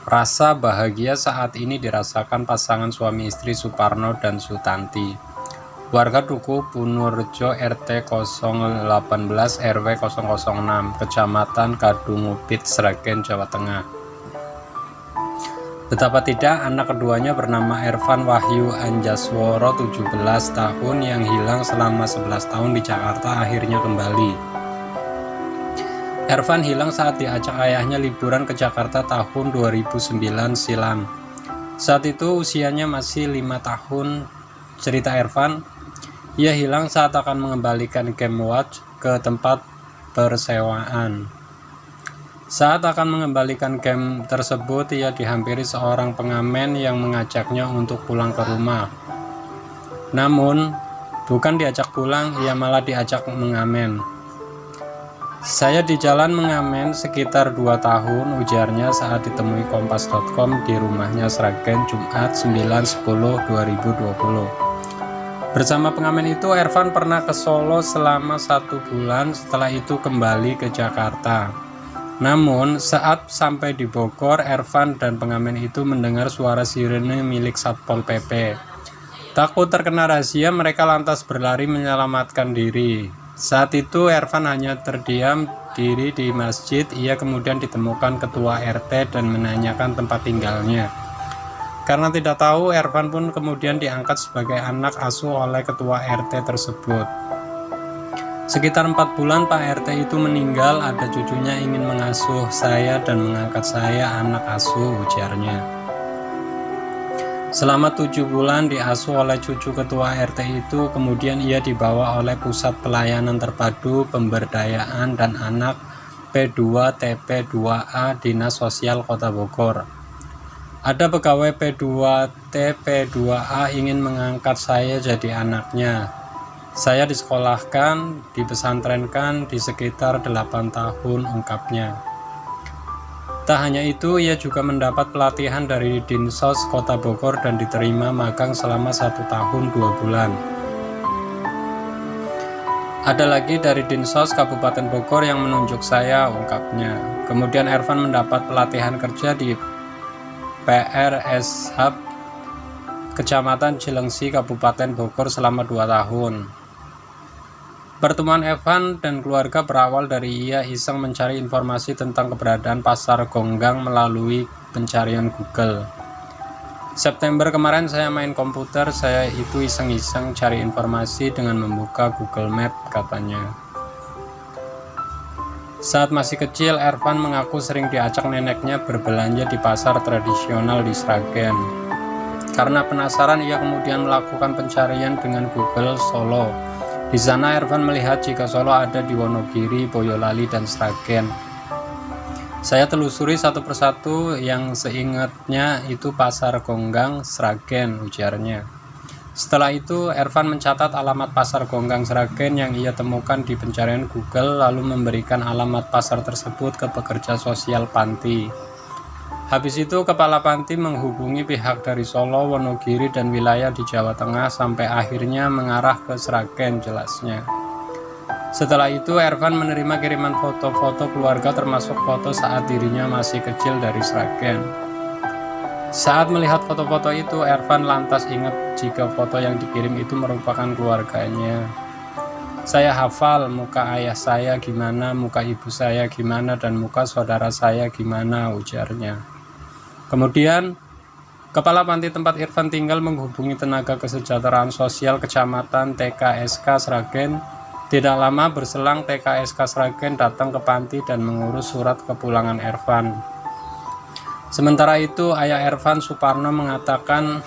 Rasa bahagia saat ini dirasakan pasangan suami istri Suparno dan Sutanti, warga Duku Punurjo RT 018 RW 006, Kecamatan Kadungupit, Sragen, Jawa Tengah. Betapa tidak, anak keduanya bernama Ervan Wahyu Anjasworo 17 tahun yang hilang selama 11 tahun di Jakarta akhirnya kembali. Ervan hilang saat diajak ayahnya liburan ke Jakarta tahun 2009 silam. Saat itu usianya masih 5 tahun. Cerita Ervan, ia hilang saat akan mengembalikan game watch ke tempat persewaan. Saat akan mengembalikan game tersebut, ia dihampiri seorang pengamen yang mengajaknya untuk pulang ke rumah. Namun, bukan diajak pulang, ia malah diajak mengamen. Saya di jalan mengamen sekitar 2 tahun, ujarnya saat ditemui kompas.com di rumahnya Sragen Jumat 9/10/2020. Bersama pengamen itu, Ervan pernah ke Solo selama 1 bulan, setelah itu kembali ke Jakarta. Namun, saat sampai di Bogor, Ervan dan pengamen itu mendengar suara sirene milik Satpol PP. Takut terkena razia, mereka lantas berlari menyelamatkan diri. Saat itu Ervan hanya terdiam diri di masjid. Ia kemudian ditemukan ketua RT dan menanyakan tempat tinggalnya. Karena tidak tahu, Ervan pun kemudian diangkat sebagai anak asuh oleh ketua RT tersebut. Sekitar 4 bulan Pak RT itu meninggal, ada cucunya ingin mengasuh saya dan mengangkat saya anak asuh, ujarnya. Selama 7 bulan diasuh oleh cucu ketua RT itu, kemudian ia dibawa oleh Pusat Pelayanan Terpadu Pemberdayaan dan Anak P2TP2A Dinas Sosial Kota Bogor. Ada pegawai P2TP2A ingin mengangkat saya jadi anaknya. Saya disekolahkan, dipesantrenkan di sekitar 8 tahun, ungkapnya. Tak hanya itu, ia juga mendapat pelatihan dari Dinsos Kota Bogor dan diterima magang selama 1 tahun 2 bulan. Ada lagi dari Dinsos Kabupaten Bogor yang menunjuk saya, ungkapnya. Kemudian Ervan mendapat pelatihan kerja di PRS Hub Kecamatan Cilengsi, Kabupaten Bogor selama 2 tahun. Pertemuan Ervan dan keluarga berawal dari ia iseng mencari informasi tentang keberadaan pasar Gonggang melalui pencarian Google. September kemarin saya main komputer, saya itu iseng-iseng cari informasi dengan membuka Google Map, katanya. Saat masih kecil, Ervan mengaku sering diajak neneknya berbelanja di pasar tradisional di Sragen. Karena penasaran, ia kemudian melakukan pencarian dengan Google Solo. Di sana Ervan melihat jika Solo ada di Wonogiri, Boyolali, dan Sragen. Saya telusuri satu persatu, yang seingatnya itu pasar Gonggang Sragen, ujarnya. Setelah itu Ervan mencatat alamat pasar Gonggang Sragen yang ia temukan di pencarian Google, lalu memberikan alamat pasar tersebut ke pekerja sosial panti. Habis itu kepala panti menghubungi pihak dari Solo, Wonogiri, dan wilayah di Jawa Tengah sampai akhirnya mengarah ke Sragen, jelasnya. Setelah itu Ervan menerima kiriman foto-foto keluarga termasuk foto saat dirinya masih kecil dari Sragen. Saat melihat foto-foto itu, Ervan lantas ingat jika foto yang dikirim itu merupakan keluarganya. Saya hafal muka ayah saya gimana, muka ibu saya gimana, dan muka saudara saya gimana, ujarnya. Kemudian, kepala panti tempat Ervan tinggal menghubungi tenaga kesejahteraan sosial Kecamatan TKSK Sragen. Tidak lama berselang, TKSK Sragen datang ke panti dan mengurus surat kepulangan Ervan. Sementara itu, ayah Ervan, Suparno, mengatakan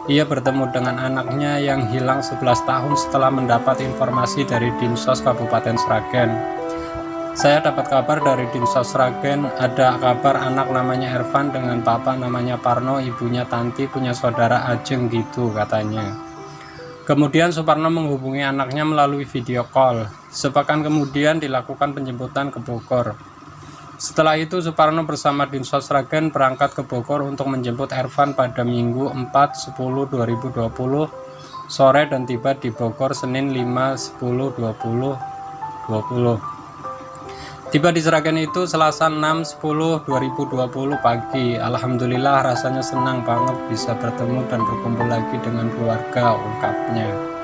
ia bertemu dengan anaknya yang hilang 11 tahun setelah mendapat informasi dari Dinsos Kabupaten Sragen. Saya dapat kabar dari Dinsos Sragen, ada kabar anak namanya Ervan dengan papa namanya Parno, ibunya Tanti, punya saudara Ajeng gitu, katanya. Kemudian Suparno menghubungi anaknya melalui video call. Sepekan kemudian dilakukan penjemputan ke Bogor. Setelah itu Suparno bersama Dinsos Sragen berangkat ke Bogor untuk menjemput Ervan pada Minggu 4/10/2020 sore dan tiba di Bogor Senin 5/10/2020. Tiba di Sragen itu Selasa 6/10/2020 pagi. Alhamdulillah rasanya senang banget bisa bertemu dan berkumpul lagi dengan keluarga, ungkapnya.